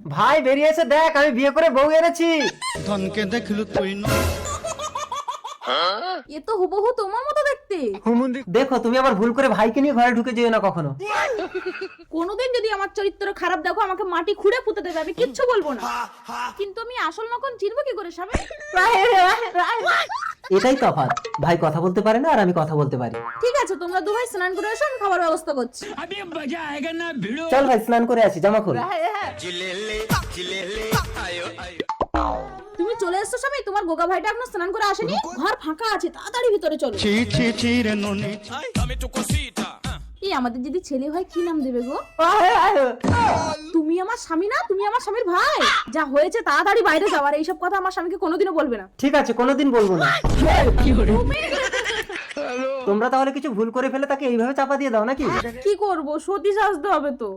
ভাই বেরিয়ে এসে দেখ, আমি বিয়ে করে বউ এনেছি। ধনকে দেখলু তুই নয়। এ তো হুবহু তোমার মতো দেখতে। দেখো, তুমি আবার ভুল করে ভাইকে নিয়ে ঘরে ঢুকে যেও না কখনো। কোনোদিন যদি আমার চরিত্র খারাপ দেখো, আমাকে মাটি খুঁড়ে পুঁতে দেবে, আমি কিচ্ছু বলবো না। কিন্তু আমি আসল নকল চিনবো কি করে স্বামী? এটাই তফাৎ, ভাই কথা বলতে পারে না আর আমি কথা বলতে পারি। ঠিক আছে, তোমরা দুভাই স্নান করে এসো, আমি খাবার ব্যবস্থা করছি। চল ভাই স্নান করে আসি, জামা খোল। তুমি চলে এসছো স্বামী, তোমার গোগা ভাইটা এখনো স্নান করে আসেনি, ঘর ফাঁকা আছে, তাড়াতাড়ি ভিতরে চলো। ছি ছি ছি রে ননি। এই আমাদের যদি ছেলে হয় কি নাম দেবে গো? তুমি আমার স্বামী না, তুমি আমার স্বামীর ভাই। যা হয়েছে তাড়াতাড়ি বাইরে যাওয়ার, এইসব কথা আমার স্বামীকে কোনোদিনও বলবে না। ঠিক আছে, কোনোদিন বলবো না। তোমরা তাহলে কিছু ভুল করে ফেলে তাকে এইভাবে চাপা দিয়ে দাও নাকি? কি করবো, সতী সাজতে হবে তো।